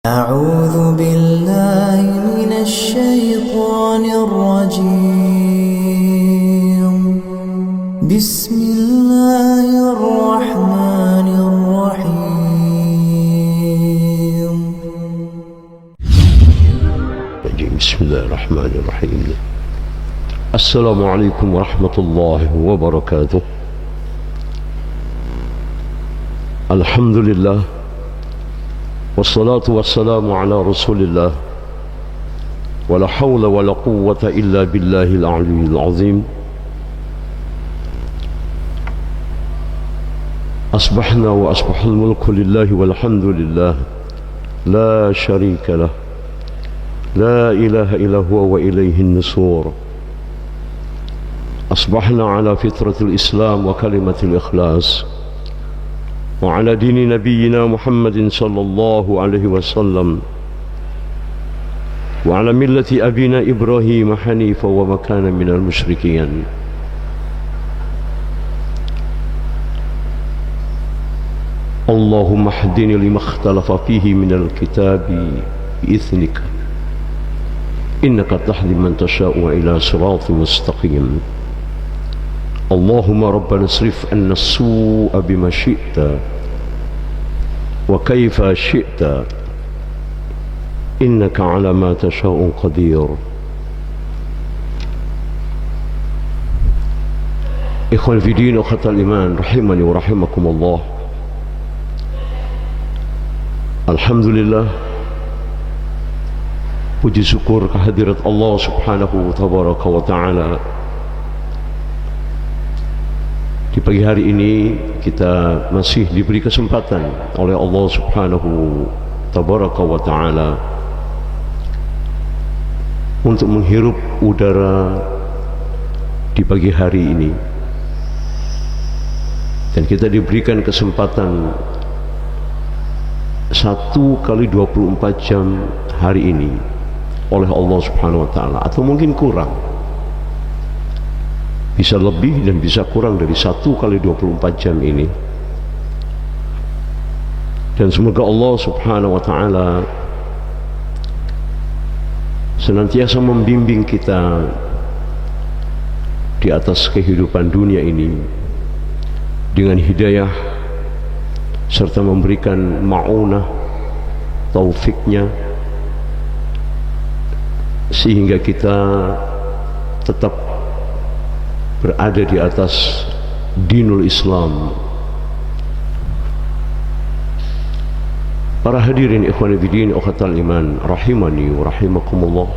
أعوذ بالله من الشيطان الرجيم بسم الله الرحمن الرحيم بسم الله الرحمن الرحيم. السلام عليكم ورحمة الله وبركاته. الحمد لله والصلاة والسلام على رسول الله ولا حول ولا قوة إلا بالله العلي العظيم. أصبحنا وأصبح الملك لله والحمد لله لا شريك له لا إله إلا هو وإليه النشور. أصبحنا على فطرة الإسلام وكلمة الإخلاص وعلى دين نبينا محمد صلى الله عليه وسلم وعلى ملة أبينا إبراهيم حنيفا وما كان من المشركين. اللهم اهدني لما اختلف فيه من الكتاب بإذنك إنك تهدي من تشاء إلى صراط مستقيم. اللهم ربنا اصرف عنا السوء بما شئت وكيف شئت إنك على ما تشاء قدير. إخوان في دين أخوة الإيمان رحمني ورحمكم الله. Alhamdulillah, puji syukur kehadirat Allah subhanahu tabaraka wa ta'ala. Di pagi hari ini kita masih diberi kesempatan oleh Allah subhanahu tabaraka wa ta'ala untuk menghirup udara di pagi hari ini, dan kita diberikan kesempatan 1 kali 24 jam hari ini oleh Allah subhanahu wa ta'ala, atau mungkin kurang, bisa lebih dan bisa kurang dari 1 kali 24 jam ini. Dan semoga Allah subhanahu wa ta'ala senantiasa membimbing kita di atas kehidupan dunia ini dengan hidayah, serta memberikan ma'unah taufiknya, sehingga kita tetap berada di atas dinul Islam. Para hadirin ikhwan fillah ukhatal iman rahimani wa rahimakumullah.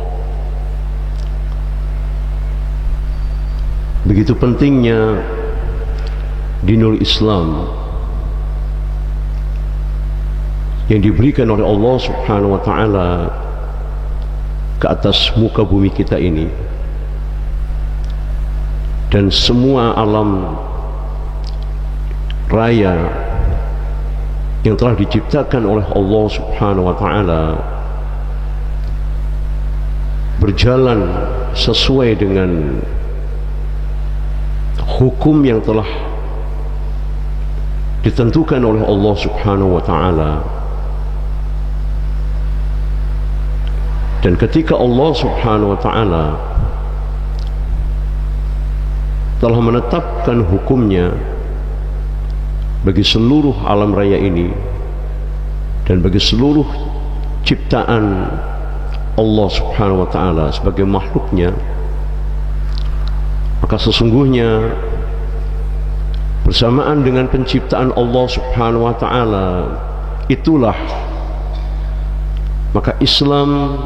Begitu pentingnya dinul Islam yang diberikan oleh Allah subhanahu wa ta'ala ke atas muka bumi kita ini, dan semua alam raya yang telah diciptakan oleh Allah subhanahu wa ta'ala berjalan sesuai dengan hukum yang telah ditentukan oleh Allah subhanahu wa ta'ala. Dan ketika Allah subhanahu wa ta'ala telah menetapkan hukumnya bagi seluruh alam raya ini dan bagi seluruh ciptaan Allah subhanahu wa ta'ala sebagai makhluknya, maka sesungguhnya bersamaan dengan penciptaan Allah subhanahu wa ta'ala itulah maka Islam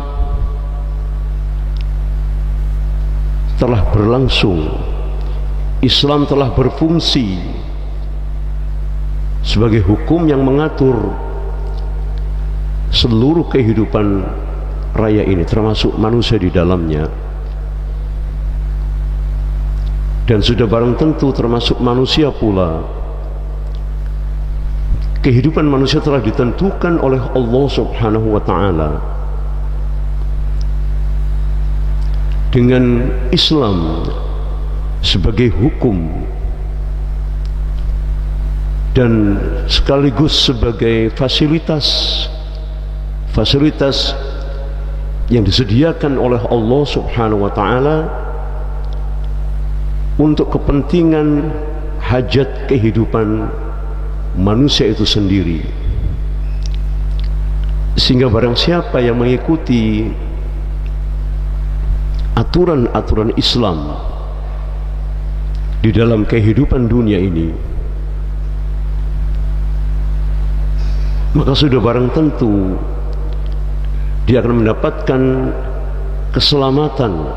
telah berlangsung, Islam telah berfungsi sebagai hukum yang mengatur seluruh kehidupan raya ini, termasuk manusia di dalamnya. Dan sudah barang tentu termasuk manusia pula, kehidupan manusia telah ditentukan oleh Allah subhanahu wa ta'ala dengan Islam sebagai hukum dan sekaligus sebagai fasilitas fasilitas yang disediakan oleh Allah Subhanahu wa Ta'ala untuk kepentingan hajat kehidupan manusia itu sendiri, sehingga barang siapa yang mengikuti aturan-aturan Islam di dalam kehidupan dunia ini, maka sudah barang tentu dia akan mendapatkan keselamatan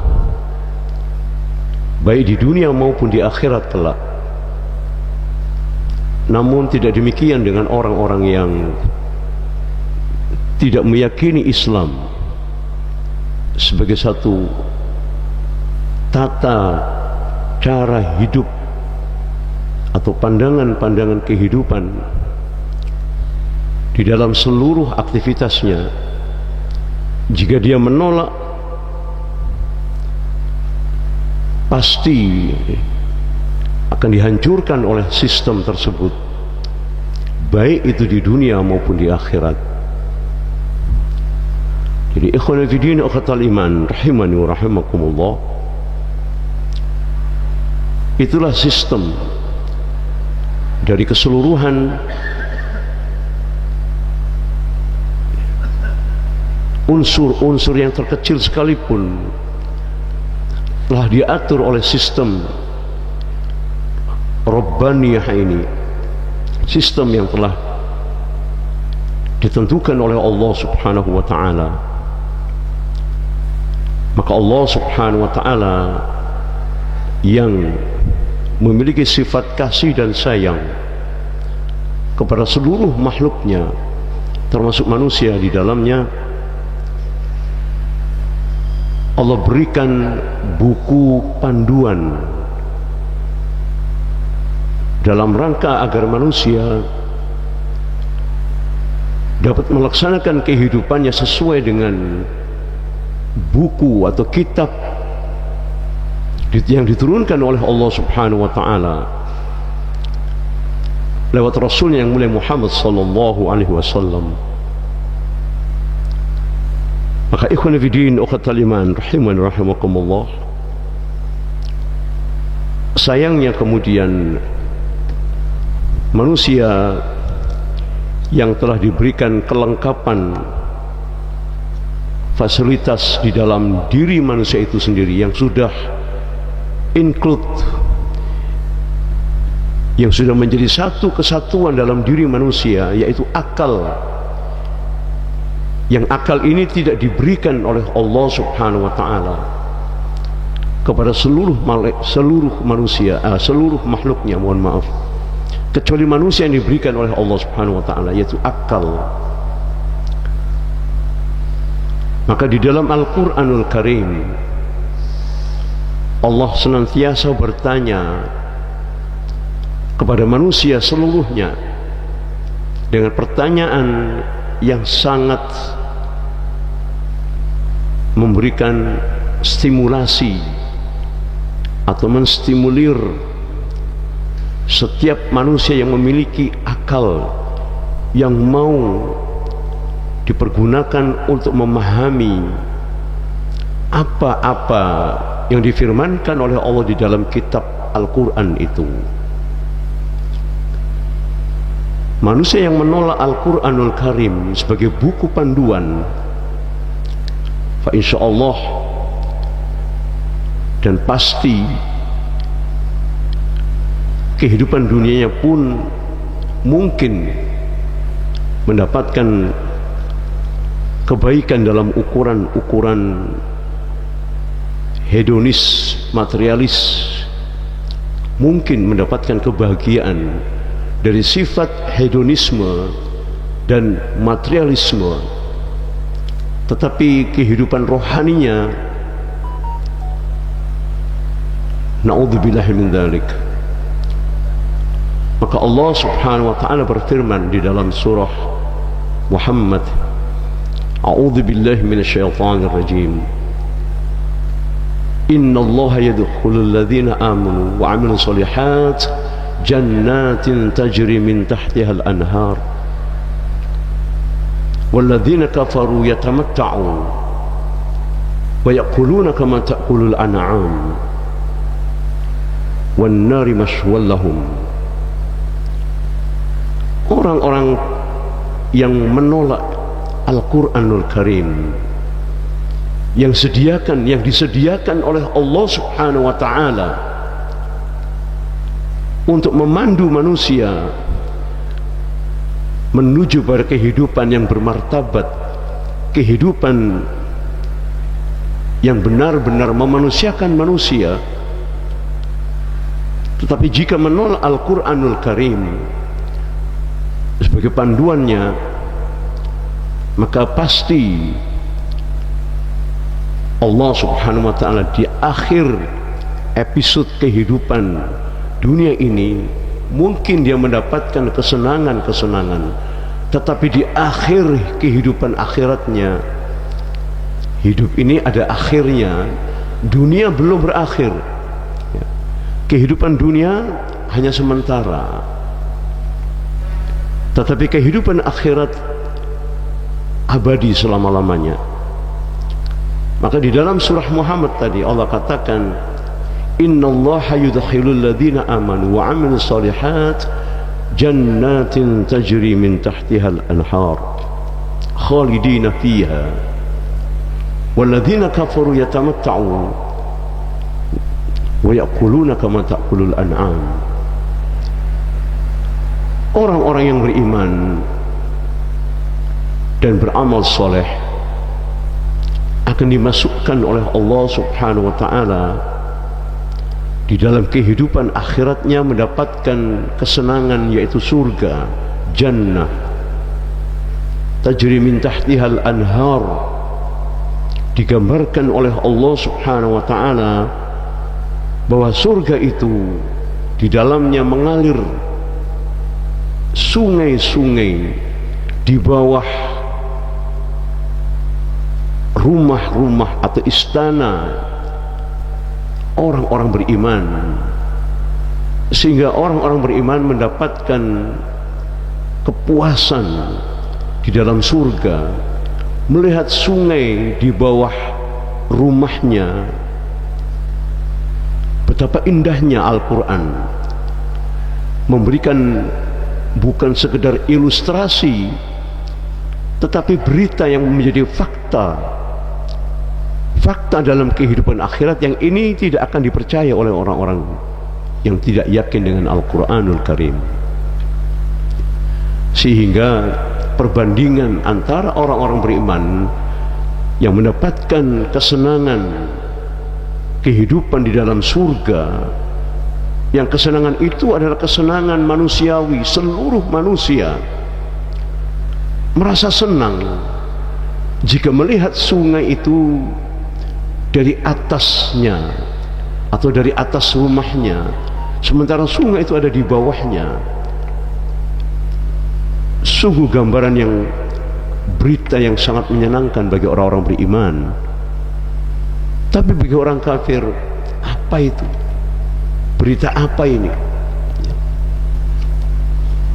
baik di dunia maupun di akhirat kelak. Namun tidak demikian dengan orang-orang yang tidak meyakini Islam sebagai satu tata cara hidup atau pandangan-pandangan kehidupan di dalam seluruh aktivitasnya. Jika dia menolak, pasti akan dihancurkan oleh sistem tersebut, baik itu di dunia maupun di akhirat. Jadi ikhwan fillah akhatal iman rahimani wa rahimakumullah, itulah sistem dari keseluruhan unsur-unsur yang terkecil sekalipun telah diatur oleh sistem Rabbaniyah ini, sistem yang telah ditentukan oleh Allah Subhanahu wa Ta'ala. Maka Allah Subhanahu wa Ta'ala yang memiliki sifat kasih dan sayang kepada seluruh makhluknya, termasuk manusia di dalamnya, Allah berikan buku panduan dalam rangka agar manusia dapat melaksanakan kehidupannya sesuai dengan buku atau kitab yang diturunkan oleh Allah Subhanahu wa Ta'ala lewat Rasulnya yang mulia Muhammad sallallahu alaihi wasallam. Maka ikhwan fillah ukhatal iman rahimani rahimakumullah, sayangnya kemudian manusia yang telah diberikan kelengkapan fasilitas di dalam diri manusia itu sendiri, yang sudah include, yang sudah menjadi satu kesatuan dalam diri manusia, yaitu akal. Yang akal ini tidak diberikan oleh Allah Subhanahu wa Ta'ala kepada seluruh manusia, seluruh makhluknya, mohon maaf, kecuali manusia yang diberikan oleh Allah Subhanahu wa Ta'ala, yaitu akal. Maka di dalam Al-Quranul Karim Allah senantiasa bertanya kepada manusia seluruhnya dengan pertanyaan yang sangat memberikan stimulasi atau menstimulir setiap manusia yang memiliki akal, yang mau dipergunakan untuk memahami apa-apa yang difirmankan oleh Allah di dalam kitab Al-Quran itu. Manusia yang menolak Al-Quranul Karim sebagai buku panduan, fa insyaallah dan pasti kehidupan dunianya pun mungkin mendapatkan kebaikan dalam ukuran-ukuran hedonis, materialis, mungkin mendapatkan kebahagiaan dari sifat hedonisme dan materialisme, tetapi kehidupan rohaninya, na'udzubillahi min dzalik. Maka Allah Subhanahu wa Ta'ala berfirman di dalam surah Muhammad, a'udzubillahi minasyaitonir rajim, innallaha yadkhulul ladzina amanu wa 'amilus shalihat jannatin tajri min tahtiha al-anhar walladzina kafaru yatamatta'un wa yaquluna kama ta'kulul an'am wan nari maswal lahum. Orang-orang yang menolak Al-Quranul Karim, yang disediakan oleh Allah Subhanahu wa ta'ala untuk memandu manusia menuju pada kehidupan yang bermartabat, kehidupan yang benar-benar memanusiakan manusia. Tetapi jika menolak Al-Quranul Karim sebagai panduannya, maka pasti Allah Subhanahu wa ta'ala di akhir episode kehidupan dunia ini mungkin dia mendapatkan kesenangan-kesenangan, tetapi di akhir kehidupan akhiratnya, hidup ini ada akhirnya, dunia belum berakhir. Kehidupan dunia hanya sementara, tetapi kehidupan akhirat abadi selama-lamanya. Maka di dalam surah Muhammad tadi Allah katakan, innallaha yudkhilul ladzina amanu wa 'amilus shalihat jannatin tajri min tahtihal anhar khalidina fiha walladzina kafaru yatamatta'un wa yaquluna kama ta'kulul an'am. Orang-orang yang beriman dan beramal soleh akan dimasukkan oleh Allah Subhanahu wa ta'ala di dalam kehidupan akhiratnya, mendapatkan kesenangan, yaitu surga, jannah tajri min tahtihal anhar. Digambarkan oleh Allah Subhanahu wa ta'ala bahwa surga itu di dalamnya mengalir sungai-sungai di bawah rumah-rumah atau istana orang-orang beriman, sehingga orang-orang beriman mendapatkan kepuasan di dalam surga, melihat sungai di bawah rumahnya. Betapa indahnya Al-Quran memberikan bukan sekedar ilustrasi, tetapi berita yang menjadi fakta dalam kehidupan akhirat, yang ini tidak akan dipercaya oleh orang-orang yang tidak yakin dengan Al-Quranul Karim. Sehingga perbandingan antara orang-orang beriman yang mendapatkan kesenangan kehidupan di dalam surga, yang kesenangan itu adalah kesenangan manusiawi, seluruh manusia merasa senang jika melihat sungai itu dari atasnya atau dari atas rumahnya, sementara sungai itu ada di bawahnya. Sungguh gambaran yang, berita yang sangat menyenangkan bagi orang-orang beriman. Tapi bagi orang kafir, apa itu? Berita apa ini?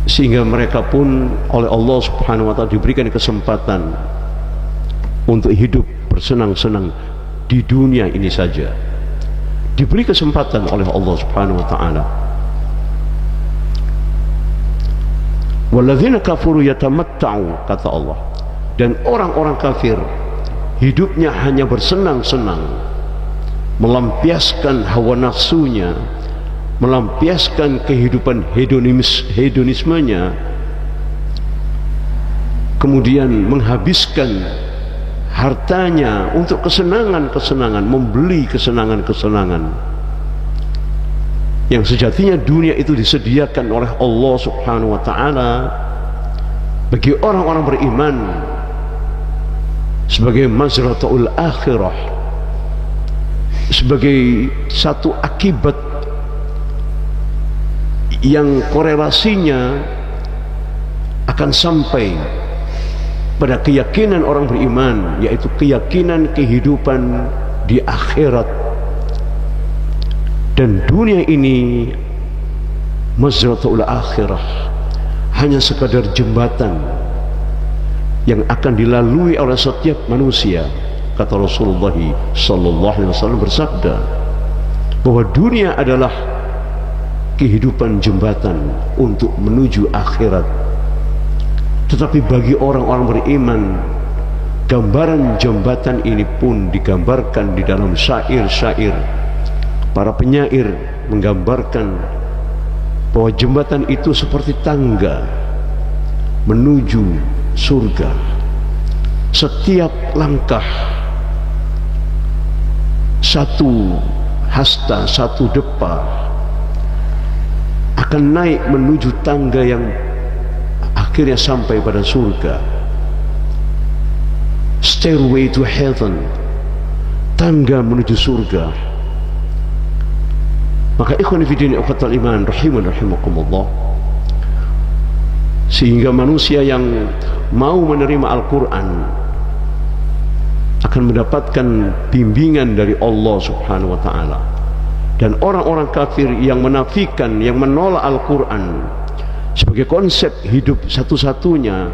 Sehingga mereka pun oleh Allah Subhanahu wa ta'ala diberikan kesempatan untuk hidup bersenang-senang di dunia ini saja. Diberi kesempatan oleh Allah Subhanahu wa ta'ala. Walladzina kafaru yatamatta'u, kata Allah, dan orang-orang kafir hidupnya hanya bersenang-senang, melampiaskan hawa nafsunya, melampiaskan kehidupan hedonismenya, kemudian menghabiskan hartanya untuk kesenangan-kesenangan, membeli kesenangan-kesenangan yang sejatinya dunia itu disediakan oleh Allah Subhanahu wa ta'ala bagi orang-orang beriman sebagai mazratul akhirah, sebagai satu akibat yang korelasinya akan sampai pada keyakinan orang beriman, yaitu keyakinan kehidupan di akhirat. Dan dunia ini, mazratul akhirah, hanya sekadar jembatan yang akan dilalui oleh setiap manusia. Kata Rasulullah sallallahu alaihi wasallam bersabda bahwa dunia adalah kehidupan jembatan untuk menuju akhirat. Tetapi bagi orang-orang beriman, gambaran jembatan ini pun digambarkan di dalam syair-syair. Para penyair menggambarkan bahwa jembatan itu seperti tangga menuju surga. Setiap langkah, satu hasta, satu depa akan naik menuju tangga yang akhirnya sampai pada surga. Stairway to heaven, tangga menuju surga. Maka ikhwan fillah ukhwatal iman rahiman rahimakumullah, sehingga manusia yang mau menerima Al-Quran akan mendapatkan bimbingan dari Allah subhanahu wa ta'ala. Dan orang-orang kafir yang menafikan, yang menolak Al-Quran sebagai konsep hidup satu-satunya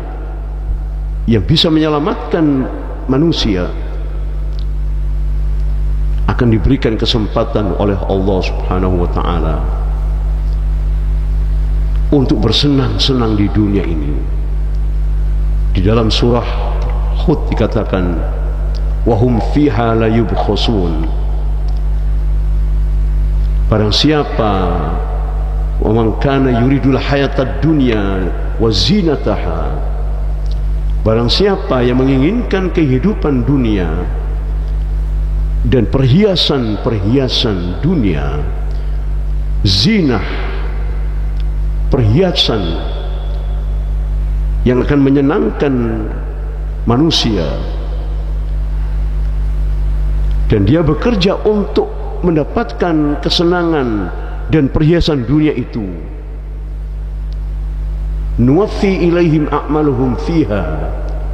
yang bisa menyelamatkan manusia, akan diberikan kesempatan oleh Allah subhanahu wa ta'ala untuk bersenang-senang di dunia ini. Di dalam surah Hud dikatakan wahum fiha la yubkhasun, barang siapa wa man kana yuridul hayatad dunya wa zinataha, barang siapa yang menginginkan kehidupan dunia dan perhiasan-perhiasan dunia, zinah, perhiasan yang akan menyenangkan manusia, dan dia bekerja untuk mendapatkan kesenangan dan perhiasan dunia itu, nuwaffi ilaihim a'maluhum fiha,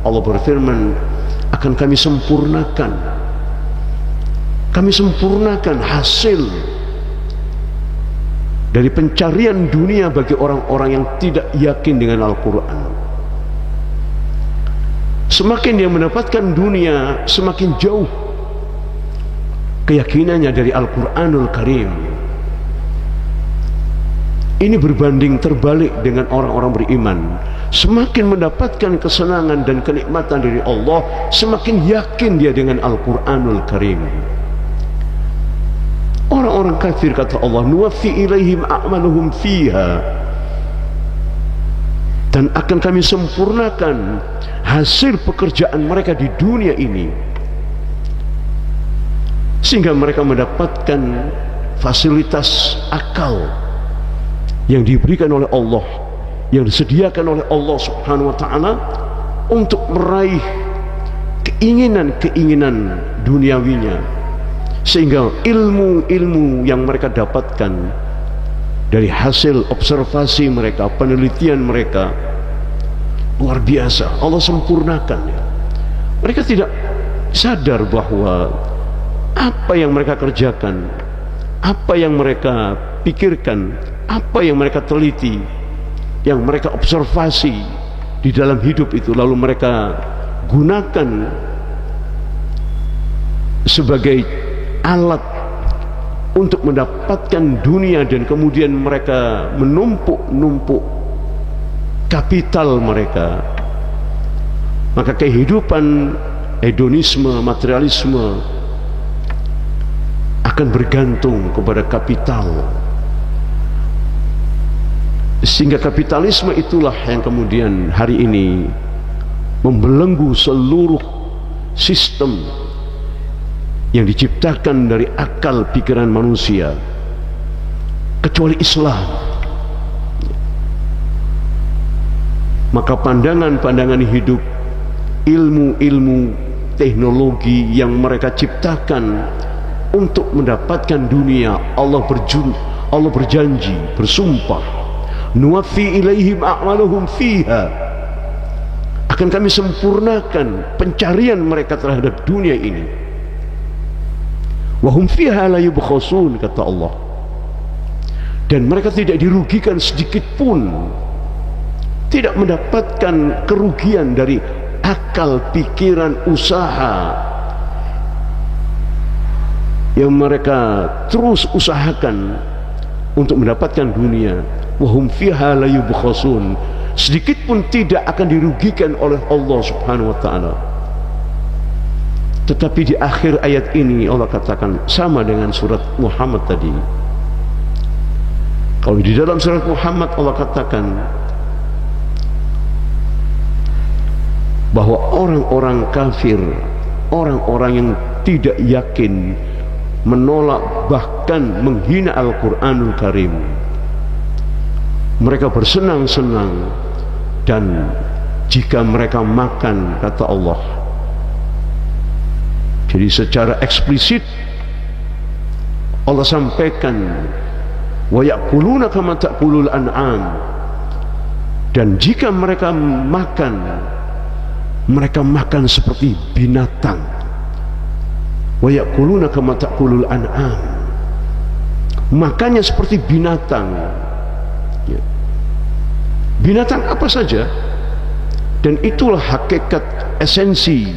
Allah berfirman, akan kami sempurnakan hasil dari pencarian dunia bagi orang-orang yang tidak yakin dengan Al-Quran. Semakin dia mendapatkan dunia, semakin jauh keyakinannya dari Al-Quranul Karim. Ini berbanding terbalik dengan orang-orang beriman. Semakin mendapatkan kesenangan dan kenikmatan dari Allah, semakin yakin dia dengan Al-Quranul Karim. Orang-orang kafir, kata Allah, nuwaffi ilaihim a'maluhum fiha, dan akan kami sempurnakan hasil pekerjaan mereka di dunia ini, sehingga mereka mendapatkan fasilitas akal yang diberikan oleh Allah, yang disediakan oleh Allah subhanahu wa ta'ala untuk meraih keinginan-keinginan duniawinya, sehingga ilmu-ilmu yang mereka dapatkan dari hasil observasi mereka, penelitian mereka, luar biasa. Allah sempurnakan ya. Mereka tidak sadar bahwa apa yang mereka kerjakan, apa yang mereka pikirkan, apa yang mereka teliti, yang mereka observasi di dalam hidup itu, lalu mereka gunakan sebagai alat untuk mendapatkan dunia, dan kemudian mereka menumpuk-numpuk kapital mereka. Maka kehidupan hedonisme, materialisme akan bergantung kepada kapital, sehingga kapitalisme itulah yang kemudian hari ini membelenggu seluruh sistem yang diciptakan dari akal pikiran manusia, kecuali Islam. Maka pandangan-pandangan hidup, ilmu-ilmu, teknologi yang mereka ciptakan untuk mendapatkan dunia, Allah berjanji, bersumpah, nuwaffi ilaihim a'maluhum fiha, akan kami sempurnakan pencarian mereka terhadap dunia ini. Wahum fiha la yubkhasun, kata Allah, dan mereka tidak dirugikan sedikit pun, tidak mendapatkan kerugian dari akal, pikiran, usaha yang mereka terus usahakan untuk mendapatkan dunia. Wahum fiha la yubkhasun, sedikit pun tidak akan dirugikan oleh Allah Subhanahu wa taala. Tetapi di akhir ayat ini Allah katakan sama dengan surat Muhammad tadi. Kalau di dalam surat Muhammad Allah katakan bahwa orang-orang kafir, orang-orang yang tidak yakin, menolak bahkan menghina Al-Quranul Karim, mereka bersenang-senang, dan jika mereka makan, kata Allah, jadi secara eksplisit Allah sampaikan, wa ya'kuluna kama ta'kulul an'am, dan jika mereka makan, mereka makan seperti binatang. Wa ya'kuluna kama ta'kulul an'am, makannya seperti binatang. Binatang apa saja. Dan itulah hakikat esensi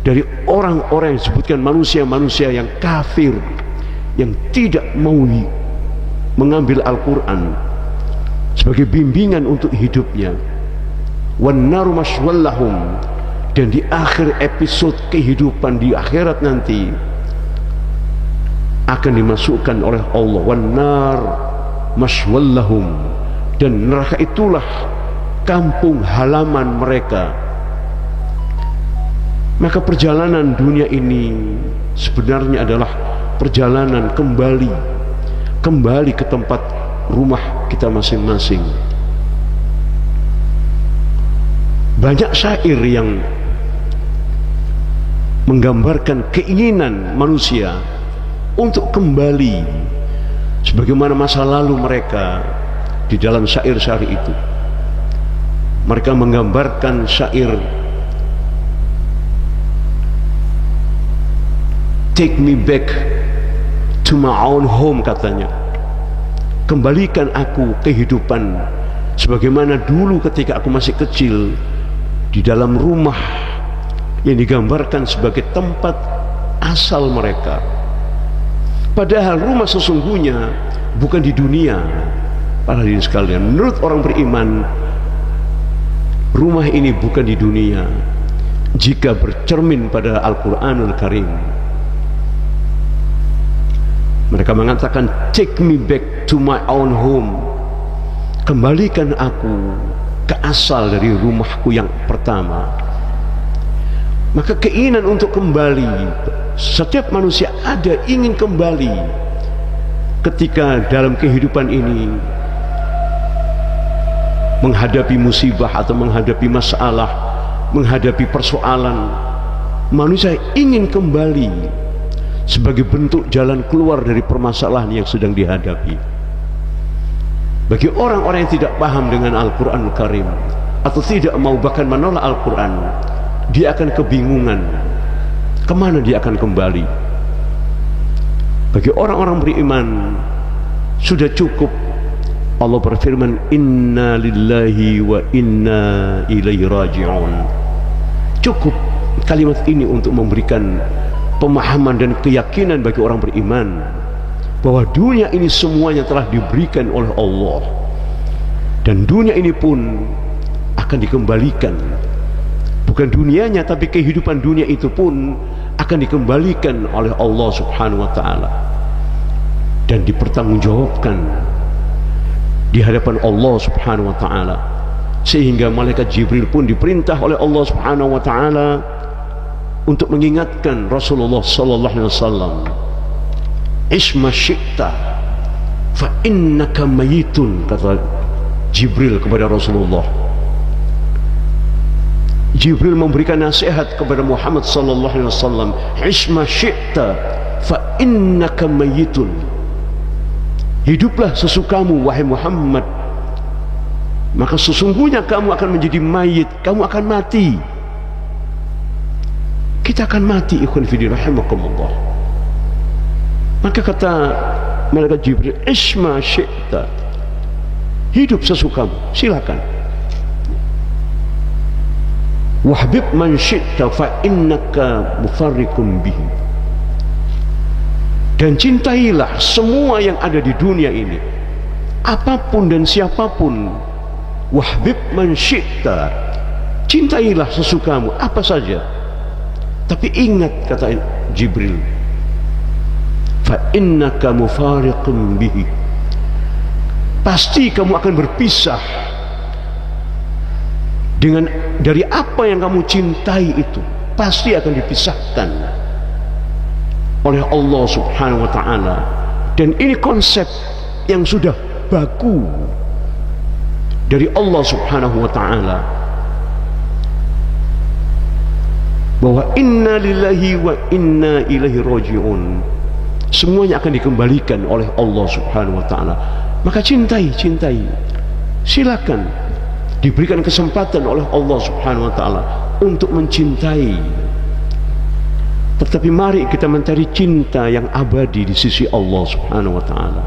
dari orang-orang yang disebutkan manusia-manusia yang kafir, yang tidak mau mengambil Al-Quran sebagai bimbingan untuk hidupnya. Wan naru maswallahum, dan di akhir episode kehidupan di akhirat nanti akan dimasukkan oleh Allah wan nar maswallahum, dan neraka itulah kampung halaman mereka. Maka perjalanan dunia ini sebenarnya adalah perjalanan kembali ke tempat rumah kita masing-masing. Banyak syair yang menggambarkan keinginan manusia untuk kembali sebagaimana masa lalu mereka. Di dalam syair-syair itu mereka menggambarkan syair, take me back to my own home, katanya, kembalikan aku kehidupan sebagaimana dulu ketika aku masih kecil, di dalam rumah yang digambarkan sebagai tempat asal mereka. Padahal rumah sesungguhnya bukan di dunia. Para hadirin sekalian, menurut orang beriman, rumah ini bukan di dunia jika bercermin pada Al-Quranul Karim. Mereka mengatakan, take me back to my own home, kembalikan aku ke asal dari rumahku yang pertama. Maka keinginan untuk kembali, setiap manusia ada ingin kembali ketika dalam kehidupan ini menghadapi musibah atau menghadapi masalah, menghadapi persoalan. Manusia ingin kembali sebagai bentuk jalan keluar dari permasalahan yang sedang dihadapi. Bagi orang-orang yang tidak paham dengan Al-Quran Al-Karim atau tidak mau bahkan menolak Al-Quran, dia akan kebingungan kemana dia akan kembali. Bagi orang-orang beriman sudah cukup Allah berfirman, inna lillahi wa inna ilaihi raji'un. Cukup kalimat ini untuk memberikan pemahaman dan keyakinan bagi orang beriman bahwa dunia ini semuanya telah diberikan oleh Allah, dan dunia ini pun akan dikembalikan. Bukan dunianya, tapi kehidupan dunia itu pun akan dikembalikan oleh Allah Subhanahu wa ta'ala dan dipertanggungjawabkan di hadapan Allah Subhanahu wa ta'ala. Sehingga malaikat Jibril pun diperintah oleh Allah Subhanahu wa ta'ala untuk mengingatkan Rasulullah sallallahu alaihi wasallam, isma syi'ta fa innaka mayitun, kata Jibril kepada Rasulullah. Jibril memberikan nasihat kepada Muhammad sallallahu alaihi wasallam, isma syi'ta fa innaka mayitun, hiduplah sesukamu wahai Muhammad, maka sesungguhnya kamu akan menjadi mayit, kamu akan mati. Kita akan mati, ikhwan fillah rahimakumullah. Maka kata malaikat Jibril, isma syi'ta, hidup sesukamu, silakan. Wahbib man syi'ta fa innaka mufarriqun bihi. Dan cintailah semua yang ada di dunia ini, apapun dan siapapun. Wahbib man syi'ta, cintailah sesukamu apa saja, tapi ingat, kata Jibril, fa innaka mufariqun bihi, pasti kamu akan berpisah dengan dari apa yang kamu cintai itu, pasti akan dipisahkan oleh Allah Subhanahu wa ta'ala. Dan ini konsep yang sudah baku dari Allah Subhanahu wa ta'ala, bahwa inna lillahi wa inna ilaihi raji'un, semuanya akan dikembalikan oleh Allah Subhanahu wa ta'ala. Maka cintai, silakan, diberikan kesempatan oleh Allah Subhanahu wa ta'ala untuk mencintai. Tetapi mari kita mencari cinta yang abadi di sisi Allah Subhanahu wa ta'ala.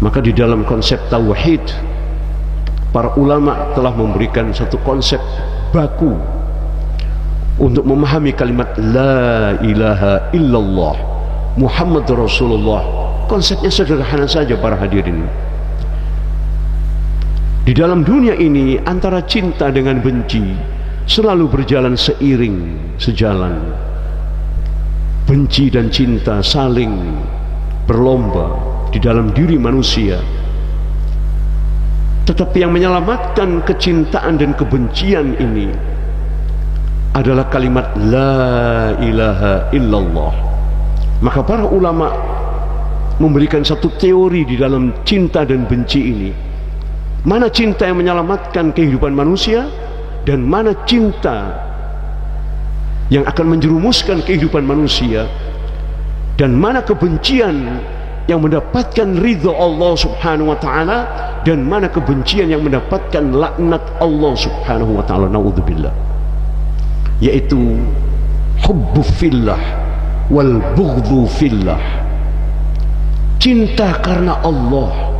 Maka di dalam konsep tauhid, para ulama telah memberikan satu konsep baku untuk memahami kalimat la ilaha illallah Muhammad Rasulullah. Konsepnya sederhana saja para hadirin. Di dalam dunia ini antara cinta dengan benci selalu berjalan seiring, sejalan. Benci dan cinta saling berlomba di dalam diri manusia. Tetapi yang menyelamatkan kecintaan dan kebencian ini adalah kalimat la ilaha illallah. Maka para ulama memberikan satu teori di dalam cinta dan benci ini. Mana cinta yang menyelamatkan kehidupan manusia, dan mana cinta yang akan menjerumuskan kehidupan manusia, dan mana kebencian yang mendapatkan ridha Allah Subhanahu wa ta'ala, dan mana kebencian yang mendapatkan laknat Allah Subhanahu wa ta'ala, naudzubillah, yaitu hubbu fillah wal bughdhu fillah, cinta karena Allah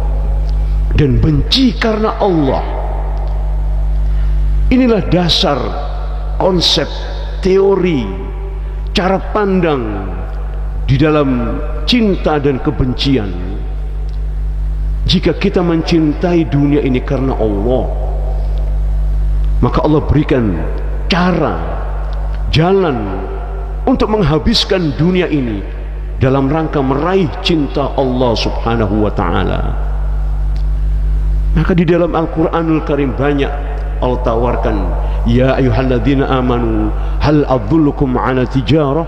dan benci karena Allah. Inilah dasar konsep, teori, cara pandang di dalam cinta dan kebencian. Jika kita mencintai dunia ini karena Allah, maka Allah berikan cara, jalan untuk menghabiskan dunia ini dalam rangka meraih cinta Allah Subhanahu wa ta'ala. Maka di dalam Al-Quranul Karim banyak Allah tawarkan, ya ayyuhalladzina amanu hal adullukum ala tijarah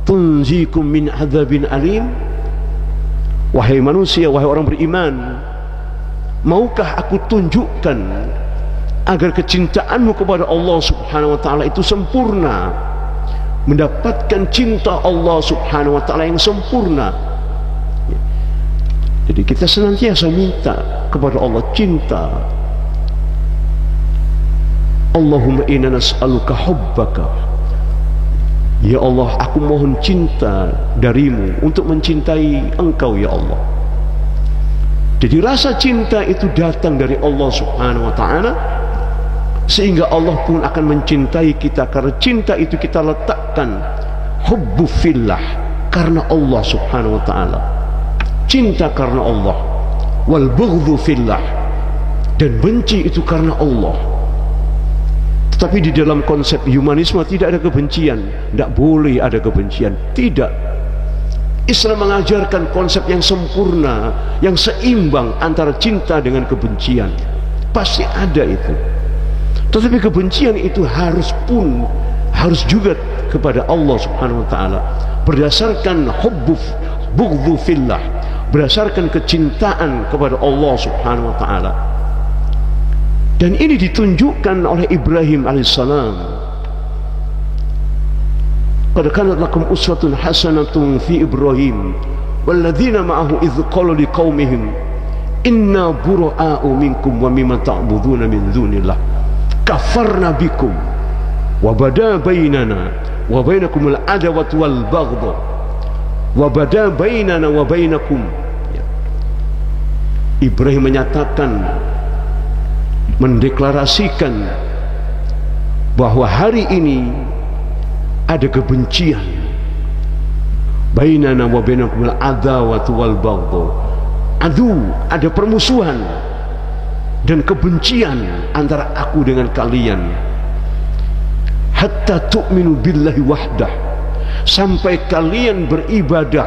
tunzikum min adzabin alim. Wahai manusia, wahai orang beriman, maukah aku tunjukkan agar kecintaanmu kepada Allah Subhanahu wa ta'ala itu sempurna, mendapatkan cinta Allah Subhanahu wa ta'ala yang sempurna. Jadi kita senantiasa minta kepada Allah cinta. Allahumma inna nas'aluka hubbaka, ya Allah, aku mohon cinta darimu untuk mencintai engkau ya Allah. Jadi rasa cinta itu datang dari Allah Subhanahu wa ta'ala, sehingga Allah pun akan mencintai kita. Karena cinta itu kita letakkan hubbu fillah, karena Allah Subhanahu wa ta'ala, cinta karena Allah, wal bughdhu fillah, dan benci itu karena Allah. Tetapi di dalam konsep humanisme tidak ada kebencian, tidak boleh ada kebencian, tidak. Islam mengajarkan konsep yang sempurna, yang seimbang antara cinta dengan kebencian. Pasti ada itu. Tetapi kebencian itu harus juga kepada Allah Subhanahu wa ta'ala, berdasarkan hubbuf bughdhu fillah, berdasarkan kecintaan kepada Allah Subhanahu wa ta'ala. Dan ini ditunjukkan oleh Ibrahim alaihissalam. Qad kanat lakum uswatun hasanatun fi Ibrahim walladzina ma'ahu idz qalu liqaumihim inna bura'a'u minkum wa mimma ta'buduna min dunillah kafarna bikum wa bada bainana wa bainakum al-adawatu wal baghdha wa bada bainana wa bainakum. Ibrahim menyatakan mendeklarasikan bahwa hari ini ada kebencian bainana wa bainakumul adawatu wal baghdha. Ada permusuhan dan kebencian antara aku dengan kalian, hatta tu'minu billahi wahdah, sampai kalian beribadah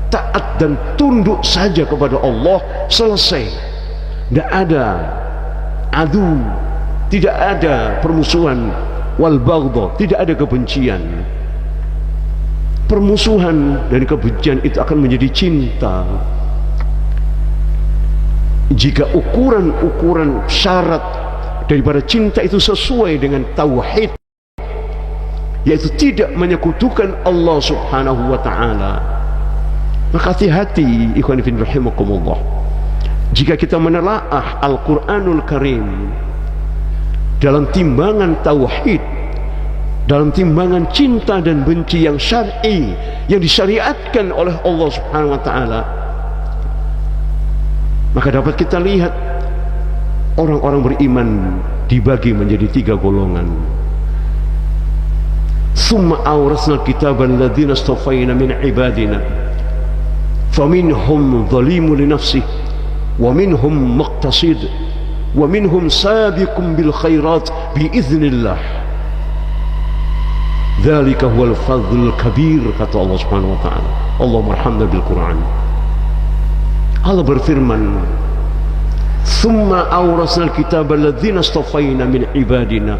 taat dan tunduk saja kepada Allah, selesai. Tidak ada adu, tidak ada permusuhan, wal baghdha, tidak ada kebencian. Permusuhan dan kebencian itu akan menjadi cinta jika ukuran-ukuran syarat daripada cinta itu sesuai dengan tauhid, yaitu tidak menyekutukan Allah subhanahu wa ta'ala. Maka hati-hati ikhwan fillah rahimakumullah, jika kita menelaah Al-Quranul Karim dalam timbangan tauhid, dalam timbangan cinta dan benci yang syar'i, yang disyariatkan oleh Allah subhanahu wa ta'ala, maka dapat kita lihat orang-orang beriman dibagi menjadi 3 golongan. Summa awrasna kitaba alladhina istafayna min ibadina faminhum zalimun li nafsihi wa minhum muqtasid wa minhum sabiqun bil khairat biiznillah. Dzalika huwal fadlul kabir, kata Allah subhanahu wa ta'ala. Allahumma arhamna bil Quran. Allah berfirman, "Tsumma awrasnal kitaba alladzina istafayna min ibadina."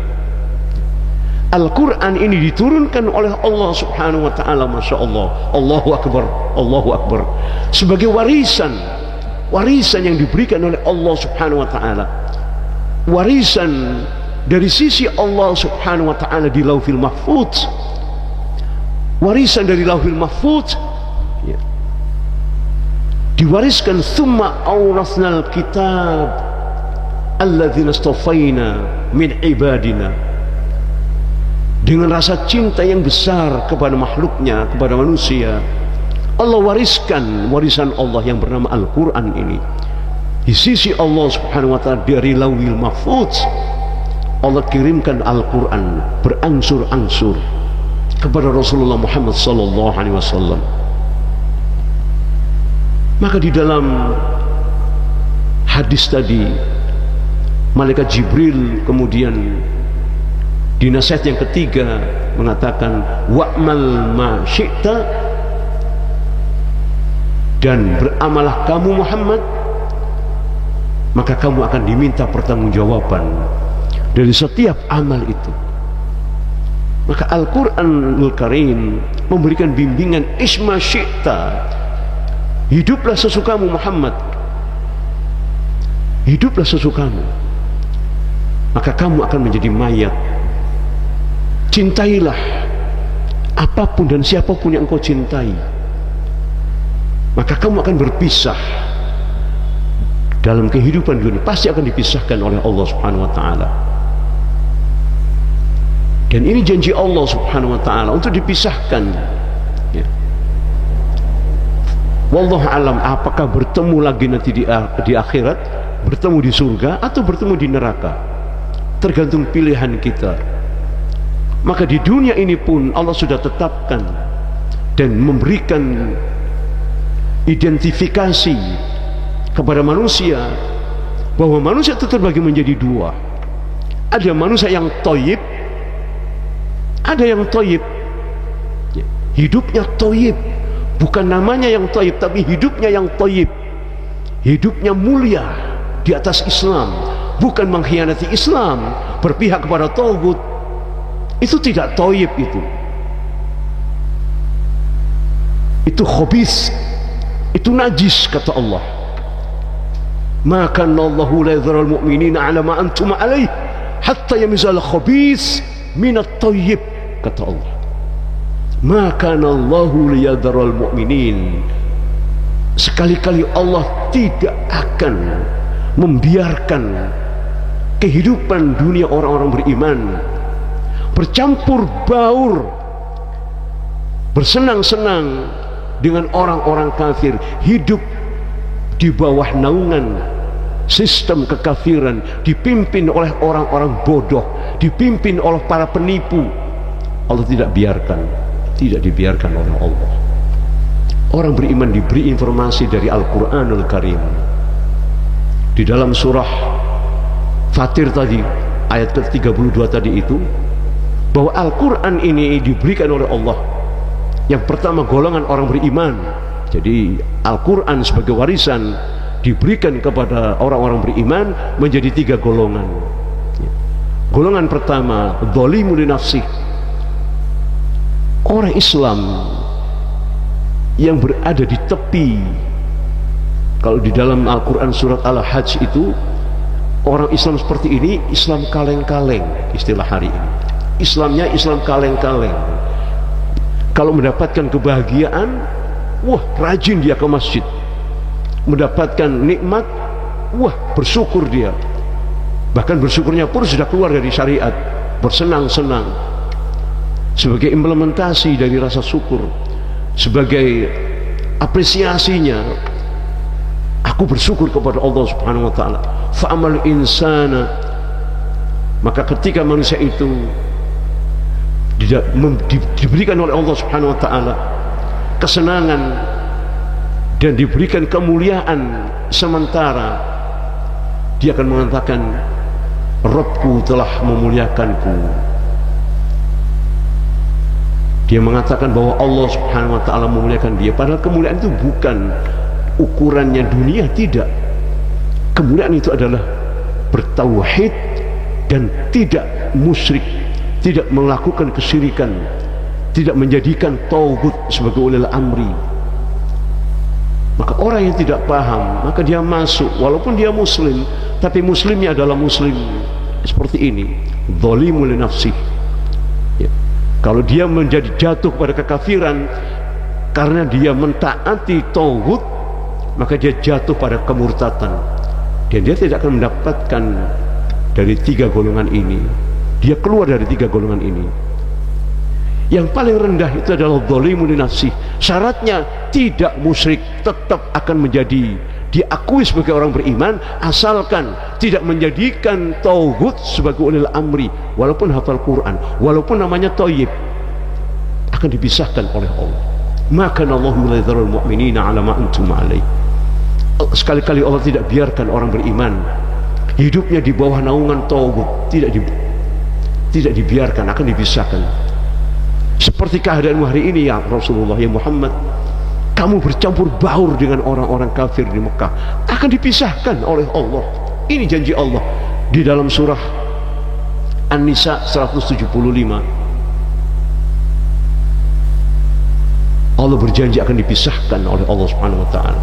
Al-Quran ini diturunkan oleh Allah subhanahu wa ta'ala, Masya Allah, Allahu Akbar, Allahu Akbar, sebagai warisan yang diberikan oleh Allah subhanahu wa ta'ala, warisan dari sisi Allah subhanahu wa ta'ala di Lauhil Mahfuz, warisan dari Lauhil Mahfuz ya, diwariskan. Tsumma awrasnal kitab alladzina istafayna min ibadina, dengan rasa cinta yang besar kepada makhluknya, kepada manusia, Allah wariskan warisan Allah yang bernama Al-Quran ini di sisi Allah subhanahu wa ta'ala. Dari Lauhil Mahfuz Allah kirimkan Al-Quran berangsur-angsur kepada Rasulullah Muhammad sallallahu alaihi wasallam. Maka di dalam hadis tadi, malaikat Jibril kemudian di nasihat yang ketiga mengatakan, wa'mal ma syi'ta, dan beramalah kamu Muhammad, maka kamu akan diminta pertanggungjawaban dari setiap amal itu. Maka Al-Quranul Karim memberikan bimbingan isma syi'ta, hiduplah sesukamu Muhammad, hiduplah sesukamu, maka kamu akan menjadi mayat. Cintailah apapun dan siapapun yang engkau cintai, maka kamu akan berpisah dalam kehidupan dunia, pasti akan dipisahkan oleh Allah subhanahu wa ta'ala. Dan ini janji Allah subhanahu wa ta'ala untuk dipisahkan ya. Wallahu alam, apakah bertemu lagi nanti di akhirat, bertemu di surga atau bertemu di neraka, tergantung pilihan kita. Maka di dunia ini pun Allah sudah tetapkan dan memberikan identifikasi kepada manusia bahwa manusia itu terbagi menjadi 2. Ada manusia yang thayyib, ada yang thayyib, hidupnya thayyib, bukan namanya yang thayyib, tapi hidupnya yang thayyib, hidupnya mulia di atas Islam, bukan mengkhianati Islam, berpihak kepada tauhid. Itu tidak thayyib, itu khabis, itu najis, kata Allah. Maka Allahu la yadhurul mu'minina ala ma antum alaih hatta yamizal khabis minat thayyib, kata Allah. Maka Allahu la yadhurul mu'minin, sekali-kali Allah tidak akan membiarkan kehidupan dunia orang-orang beriman bercampur baur, bersenang-senang dengan orang-orang kafir, hidup di bawah naungan sistem kekafiran, dipimpin oleh orang-orang bodoh, dipimpin oleh para penipu, Allah tidak biarkan, tidak dibiarkan oleh Allah. Orang beriman diberi informasi dari Al-Quranul Karim. Di dalam surah Fatir tadi, ayat ke-32 tadi itu, bahwa Al-Quran ini diberikan oleh Allah. Yang pertama, golongan orang beriman. Jadi Al-Quran sebagai warisan diberikan kepada orang-orang beriman menjadi 3 golongan. Golongan pertama, dzalimun li nafsih, orang Islam yang berada di tepi. Kalau di dalam Al-Quran surat Al-Hajj itu, orang Islam seperti ini Islam kaleng-kaleng, istilah hari ini. Islamnya Islam kaleng-kaleng. Kalau mendapatkan kebahagiaan, wah rajin dia ke masjid. Mendapatkan nikmat, wah bersyukur dia. Bahkan bersyukurnya pun sudah keluar dari syariat, bersenang-senang. Sebagai implementasi dari rasa syukur, sebagai apresiasinya, aku bersyukur kepada Allah Subhanahu wa taala. Fa'amal insana, maka ketika manusia itu diberikan oleh Allah Subhanahu wa taala kesenangan dan diberikan kemuliaan sementara, dia akan mengatakan, Rabbku telah memuliakanku. Dia mengatakan bahwa Allah Subhanahu wa taala memuliakan dia, padahal kemuliaan itu bukan ukurannya dunia, tidak. Kemuliaan itu adalah bertauhid dan tidak musyrik, tidak melakukan kesyirikan, tidak menjadikan tauhid sebagai ulil amri. Maka orang yang tidak paham, maka dia masuk walaupun dia muslim, tapi muslimnya adalah muslim seperti ini, dzalimun li nafsih. Ya. Kalau dia menjadi jatuh pada kekafiran karena dia mentaati tauhid, maka dia jatuh pada kemurtatan, dan dia tidak akan mendapatkan dari 3 golongan ini. Dia keluar dari 3 golongan ini. Yang paling rendah itu adalah dzalimun li nafsih. Syaratnya tidak musyrik, tetap akan menjadi diakui sebagai orang beriman asalkan tidak menjadikan tauhid sebagai ulil amri, walaupun hafal Quran, walaupun namanya thayyib, akan dipisahkan oleh Allah. Maka Allahu la yadharul mu'minina 'ala ma antum 'alaih. Sekali-kali Allah tidak biarkan orang beriman hidupnya di bawah naungan tauhid, tidak dibiarkan, akan dipisahkan. Seperti keadaanmu hari ini ya Rasulullah, ya Muhammad, kamu bercampur baur dengan orang-orang kafir di Mekah, akan dipisahkan oleh Allah. Ini janji Allah di dalam surah An-Nisa 175. Allah berjanji akan dipisahkan oleh Allah Subhanahu wa taala.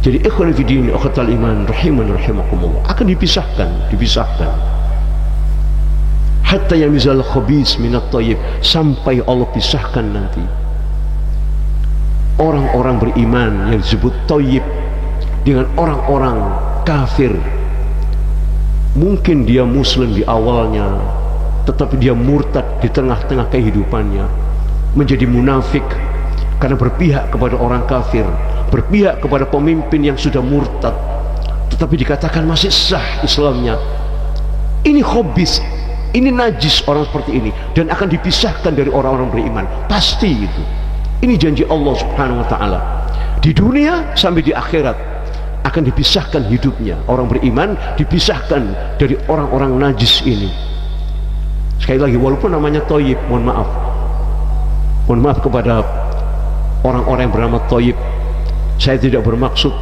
Jadi ikhwan fillah, akhwatal iman rahiman rahimakumullah, akan dipisahkan. Hatta yamizal khabis minat thayyib, sampai Allah pisahkan nanti orang-orang beriman yang disebut thayyib dengan orang-orang kafir. Mungkin dia muslim di awalnya, tetapi dia murtad di tengah-tengah kehidupannya, menjadi munafik karena berpihak kepada orang kafir, berpihak kepada pemimpin yang sudah murtad, tetapi dikatakan masih sah Islamnya. Ini khabis, ini najis orang seperti ini, dan akan dipisahkan dari orang-orang beriman, pasti itu. Ini janji Allah Subhanahu wa taala. Di dunia sampai di akhirat akan dipisahkan hidupnya. Orang beriman dipisahkan dari orang-orang najis ini. Sekali lagi, walaupun namanya thayyib, mohon maaf kepada orang-orang yang bernama thayyib. Saya tidak bermaksud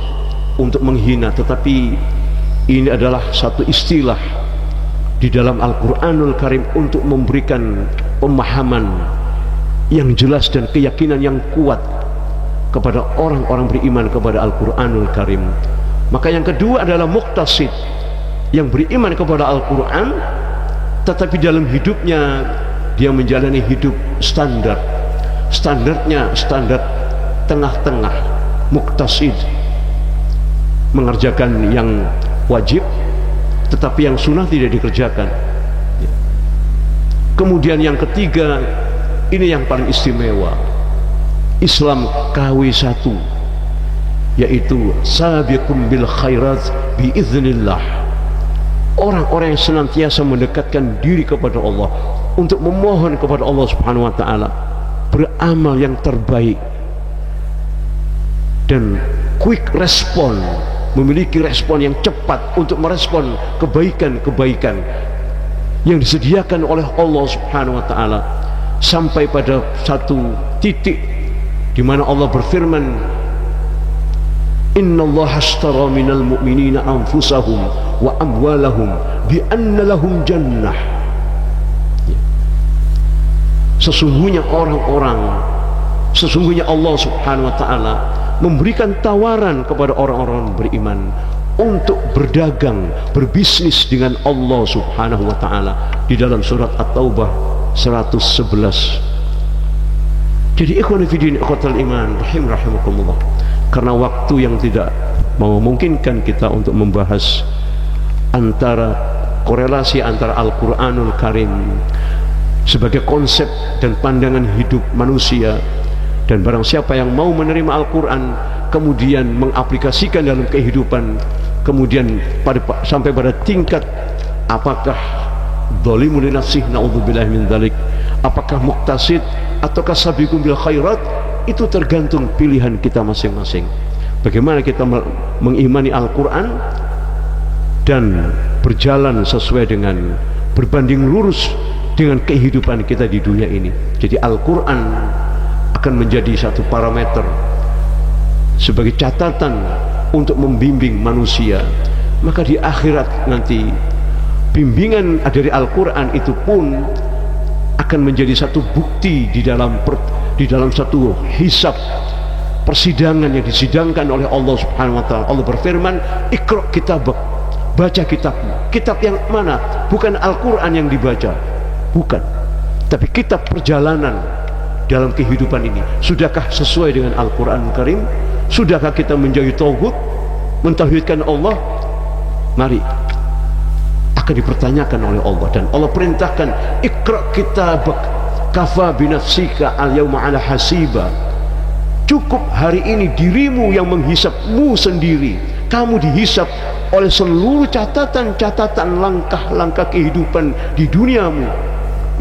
untuk menghina, tetapi ini adalah satu istilah di dalam Al-Quranul Karim untuk memberikan pemahaman yang jelas dan keyakinan yang kuat kepada orang-orang beriman kepada Al-Quranul Karim. Maka yang kedua adalah muqtasid, yang beriman kepada Al-Quran tetapi dalam hidupnya dia menjalani hidup standarnya standar tengah-tengah, muqtasid, mengerjakan yang wajib tetapi yang sunnah tidak dikerjakan. Kemudian yang ketiga, ini yang paling istimewa, Islam KW1. yaitu sabiqun bil khairat biiznillah. Orang-orang yang senantiasa mendekatkan diri kepada Allah untuk memohon kepada Allah Subhanahu wa taala, beramal yang terbaik dan quick respon, memiliki respon yang cepat untuk merespon kebaikan-kebaikan yang disediakan oleh Allah Subhanahu wa taala, sampai pada satu titik di mana Allah berfirman, innallaha ashtara minal mu'minina anfusahum wa amwalahum bi anna lahum jannah. Sesungguhnya Allah Subhanahu wa taala memberikan tawaran kepada orang-orang beriman untuk berdagang, berbisnis dengan Allah Subhanahu wa taala di dalam surat At-Taubah 111. Jadi ikhwan fillah ikhwatal iman rahimakumullah, karena waktu yang tidak memungkinkan kita untuk membahas antara korelasi antara Al-Qur'anul Karim sebagai konsep dan pandangan hidup manusia, dan barang siapa yang mau menerima Al-Quran kemudian mengaplikasikan dalam kehidupan, kemudian sampai pada tingkat apakah dzalimun li nafsihi naudzubillahi min dzalik, apakah muktasid ataukah sabiqun bil khairat, itu tergantung pilihan kita masing-masing. Bagaimana kita mengimani Al-Quran dan berjalan sesuai dengan berbanding lurus dengan kehidupan kita di dunia ini. Jadi Al-Quran akan menjadi satu parameter sebagai catatan untuk membimbing manusia. Maka di akhirat nanti bimbingan dari Al-Quran itu pun akan menjadi satu bukti di dalam satu hisab persidangan yang disidangkan oleh Allah Subhanahu wa taala. Allah berfirman, "Iqra kitabak." Baca kitabmu. Kitab yang mana? Bukan Al-Quran yang dibaca, bukan, tapi kitab perjalanan dalam kehidupan ini. Sudahkah sesuai dengan Al-Quran Karim? Sudahkah kita menjauhi tauhid, mentauhidkan Allah? Mari, akan dipertanyakan oleh Allah, dan Allah perintahkan, "Iqra kitabak kafa binafsika al-yawma 'ala hasiba." Cukup hari ini dirimu yang menghisapmu sendiri. Kamu dihisap oleh seluruh catatan-catatan langkah-langkah kehidupan di duniamu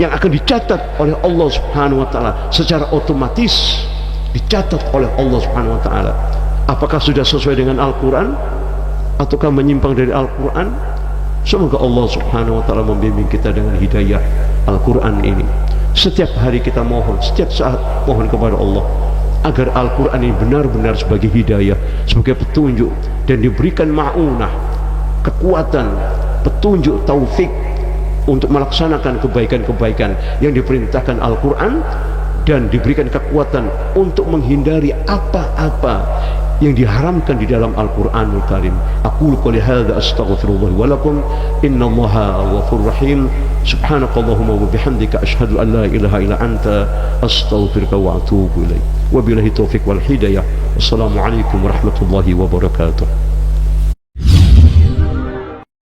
yang akan dicatat oleh Allah Subhanahu wa taala secara otomatis, dicatat oleh Allah Subhanahu wa taala. Apakah sudah sesuai dengan Al-Qur'an ataukah menyimpang dari Al-Qur'an? Semoga Allah Subhanahu wa taala membimbing kita dengan hidayah Al-Qur'an ini. Setiap hari kita mohon, setiap saat mohon kepada Allah agar Al-Quran ini benar-benar sebagai hidayah, sebagai petunjuk, dan diberikan ma'unah, kekuatan, petunjuk, taufik untuk melaksanakan kebaikan-kebaikan yang diperintahkan Al-Quran, dan diberikan kekuatan untuk menghindari apa-apa yang diharamkan di dalam Al-Quranul Karim. Aqulu qouli hadza astaghfirullah wa lakum innallaha ghafurur rahim. Subhanakallahumma wa bihamdika asyhadu an la ilaha illa anta astaghfiruka wa atubu ilaik. Wabillahi taufiq wal hidayah. Wassalamualaikum warahmatullahi wabarakatuh.